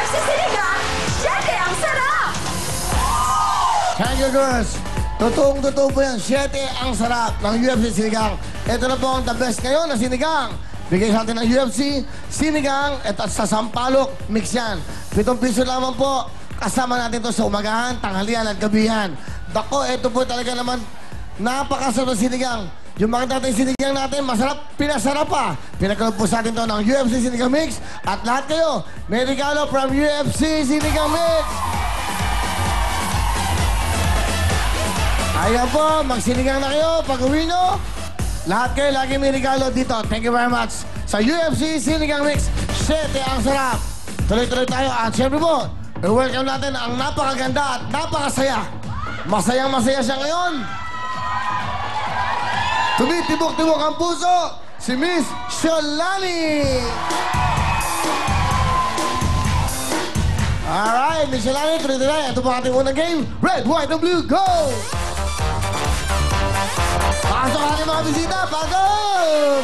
UFC Sinigang, syete ang sarap! Thank you, girls. Totoong-totoo po yan. 7 ang sarap ng UFC Sinigang. Ito na po ang the best ngayon na Sinigang. Bigay sa atin ng UFC Sinigang. Ito sa Sampalok, mix yan. 7 piso lamang po. Kasama natin to sa umagahan, tanghalian at gabihan. Dako, ito po talaga naman napakasarap na Sinigang. Yung makita natin Sinigang natin, masarap, pinasarap pa. Pinagkalap po sa atin to ng UFC Sinigang Mix. At lahat kayo, may regalo from UFC Sinigang Mix. Ayan po, magsinigang na kayo. Pag-uwi nyo, lahat kayo lagi may regalo dito. Thank you very much. Sa UFC Sinigang Mix, 7 ang sarap. Tuloy-tuloy tayo. At syempre po, welcome natin ang napakaganda at napakasaya. Masayang-masaya siya ngayon. Tumitibok-tibok ang puso, si Miss Shalani. Alright, Miss Shalani, tuloy-tuloy. Ito po ating unang game. Red, white, and blue, go! Pasok ating mga bisita, pasok!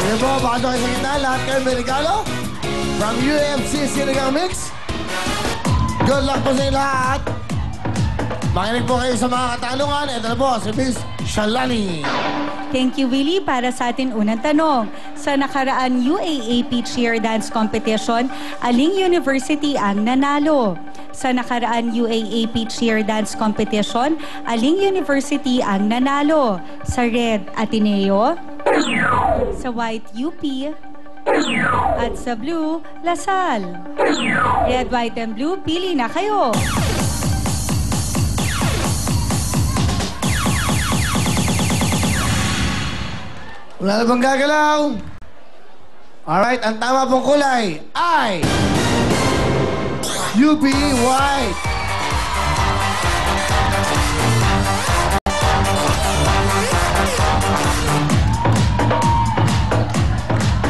Sige po, pasok kayo sa gitna. Lahat kayo may regalo from UFC Sinigang Mix. Good luck po sa inyo lahat. Makinig po kayo sa mga katanungan. Ito na po, si Miss Shalani. Thank you, Willie. Para sa ating unang tanong, sa nakaraan UAAP Cheer Dance Competition, aling university ang nanalo? Sa nakaraan UAAP Cheer Dance Competition, aling university ang nanalo? Sa Red, Ateneo. Sa White, UP. At sa Blue, Lasal. Red, White, and Blue, pili na kayo. Wala na bang gagalaw? Alright, ang tama pong kulay ay UP White.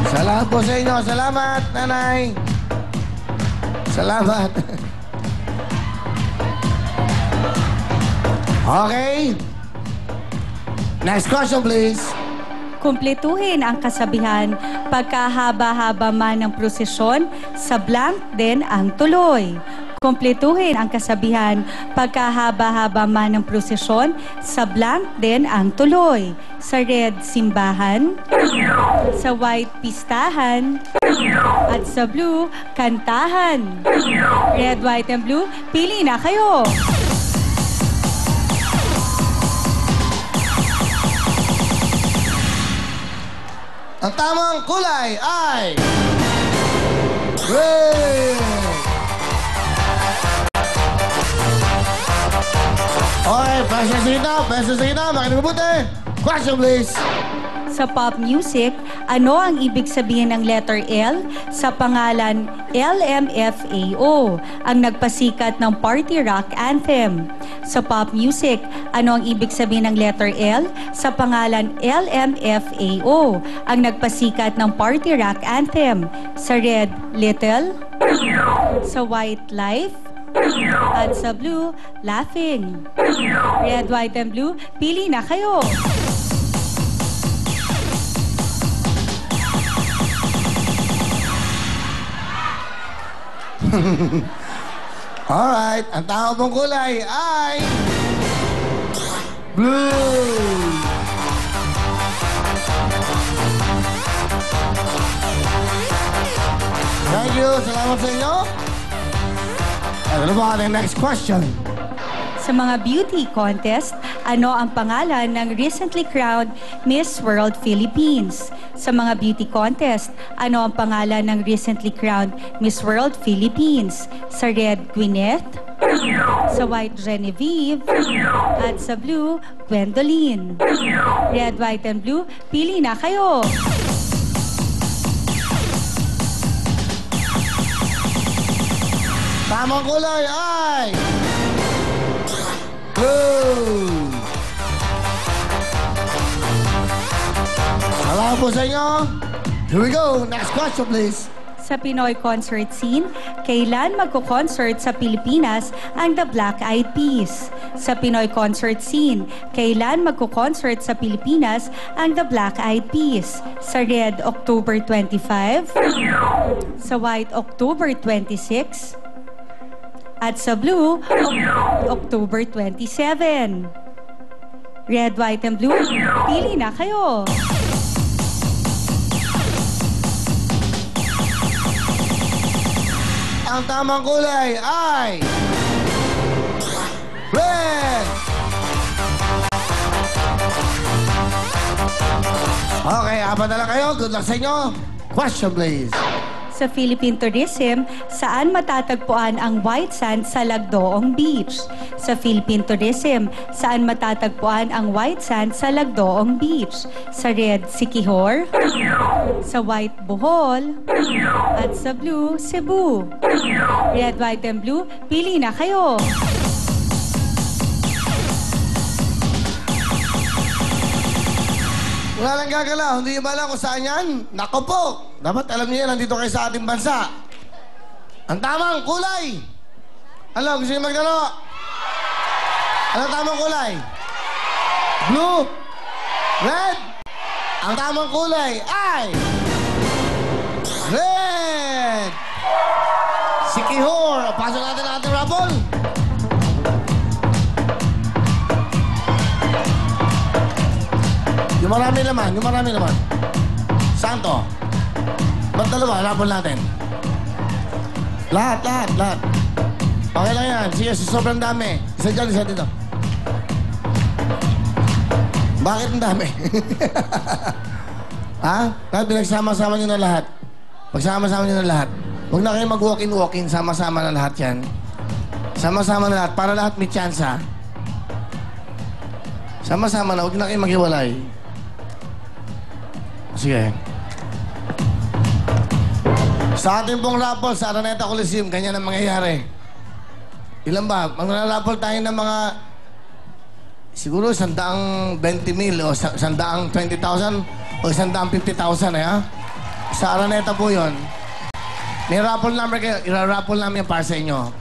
Salamat po sa inyo. Salamat, nanay. Salamat. Okay. Next question, please. Kumpletuhin ang kasabihan, pagkahaba-haba man ng prosesyon, sa blank din ang tuloy. Kumpletuhin ang kasabihan, pagkahaba-haba man ng prosesyon, sa blank din ang tuloy. Sa red, simbahan. Sa white, pistahan. At sa blue, kantahan. Red, white, and blue, pili na kayo. Ang tamang kulay ay red. Okay, peso sa gitna, makinig mabuti. Question, please. Sa pop music, ano ang ibig sabihin ng letter L sa pangalan LMFAO, ang nagpasikat ng party rock anthem? Sa pop music, ano ang ibig sabihin ng letter L sa pangalan LMFAO, ang nagpasikat ng party rock anthem? Sa red, little. Sa white, life. At sa blue, laughing. Red, white, and blue, pili na kayo. Alright, ang tama pong kulay ay blue. Thank you. Salamat sa inyo. Ano na ba ang next question? Sa mga beauty contest, ano ang pangalan ng recently crowned Miss World Philippines? Sa mga beauty contest, ano ang pangalan ng recently crowned Miss World Philippines? Sa red, Gwyneth. Sa white, Genevieve. At sa blue, Gwendoline. Red, white, and blue, pili na kayo. Tamang kulay ay blue. Tao po sa inyo. Here we go. Next question, please. Sa Pinoy concert scene, kailan magko-concert sa Pilipinas ang The Black Eyed Peas? Sa Pinoy concert scene, kailan magko-concert sa Pilipinas ang The Black Eyed Peas? Sa Red, October 25. Sa White, October 26. At sa Blue, October 27. Red, white, and blue, pili na kayo. Ang tamang kulay ay red! Okay, apat na lang kayo. Good luck sa inyo. Question, please. Sa Philippine Tourism, saan matatagpuan ang white sand sa Lagdoong Beach? Sa Philippine Tourism, saan matatagpuan ang white sand sa Lagdoong Beach? Sa red, Siquijor. Sa white, Bohol. At sa blue, Cebu. Red, white, and blue, pili na kayo. Wala lang gagalaw. Hindi ba alam kung saan yan? Nako po. Dapat alam niyo yan. Nandito kayo sa ating bansa. Ang tamang kulay. Ano? Gusto niyo magdalo? Ano tamang kulay? Blue? Red? Ang tamang kulay ay red! Siquijor. Pasok natin ang ating raffle. Yung marami naman. Saan to? Ba't dalawa? Rapol natin. Lahat. Okay lang yan. Sige, sobrang dami. Isa dyan, isa dito. Bakit ang dami? Ha? Lahat pinagsama-sama nyo na lahat. Pagsama-sama nyo na lahat. Huwag na kayo mag-walk-in. Sama-sama na lahat yan. Sama-sama na lahat. Para lahat may chance, ha? Sama-sama na. Huwag na kayo maghiwalay. Sige. Sa ating pong raffle sa Araneta Coliseum, ganyan ang mangyayari. Ilan ba? Maglalapol tayo ng mga siguro 120,000 o 120,000 o 150,000 ha? Sa Araneta po yun. May raffle number kayo. Ira-raffle namin para sa inyo.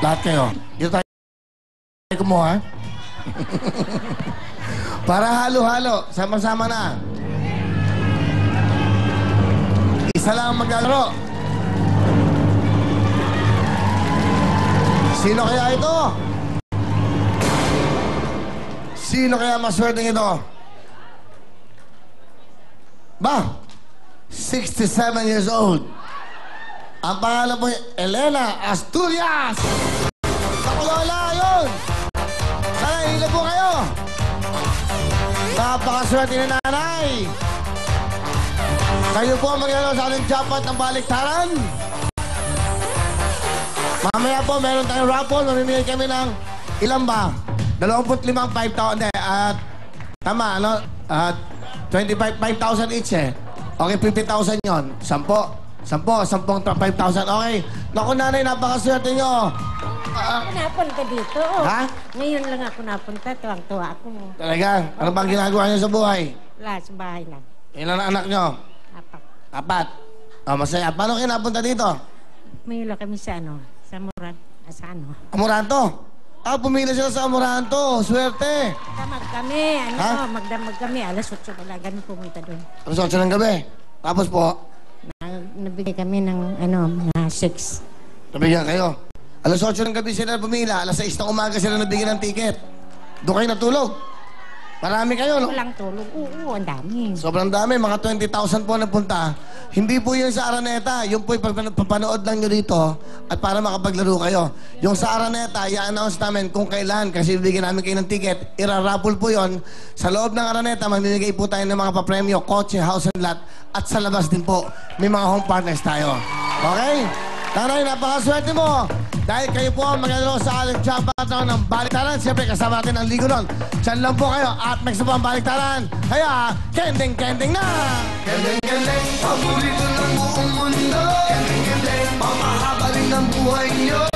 Lahat kayo. Dito tayo kumuha. Para halo-halo. Sama-sama na. Isa lang maglalaro. Sino kaya ito? Sino kaya maswerteng ito? Ba? 67 years old. Ang pangalan po, Elena Asturias. Kakulola, yun. Tara, hila po kayo. Napakaswerte ni nanay. Kayo po maglalaro sa ating jackpot ng baliktaran. Mamaya po, meron tayong raffle. Mamimigay kami ng ilan ba? 25,500. At tama, ano? At 5,000 each eh. Okay, 50,000 yun. 10, 5,000. Okay. Naku, nanay, napakaswerte nyo. Ako napunta dito. Ha? Ngayon lang ako napunta. Tuwang-tuwa ako. Talaga? Ano bang ginagawa nyo sa buhay? Wala, sa bahay lang. Ilan ang anak nyo? Apat. 4. Oh, masaya. Paano kayo napunta dito? Mayula kami sa sa Moran. Sa Amoranto? Ah, pumila sila sa Amoranto. Swerte. Magdamag kami. Ha? Magdamag kami. Alas 8 pala. Ganun pumunta doon. Alas 8 ng gabi. Tapos po, Nabigay kami ng mga 6. nabigyan kayo. Alas 8 ng gabi sila pumila. Alas 6 ng umaga sila nabigyan ng ticket. Doon kayo natulog. Marami kayo, no? Walang tulog. Oo, ang dami. Sobrang dami. Mga 20,000 po napunta. Hindi po yun sa Araneta. Yung po papanood lang nyo dito at para makapaglaro kayo. Yung sa Araneta, i-announce namin kung kailan kasi bibigyan namin kayo ng ticket. Ira-raffle po yun. Sa loob ng Araneta, mamimigay po tayo ng mga papremyo, kotse, house and lot. At sa labas din po, may mga home partners tayo. Okay? Tanay, napakaswerte mo. Dahil kayo po ang maglalaro sa ating jackpot ng baliktaran. Siyempre, kasama natin ang ligo nun. Diyan lang po kayo at next po ang baliktaran. Kaya, kending-kending na! Kending-kending, paborito ng buong mundo. Kending-kending, pamahaba rin ang buhay niyo.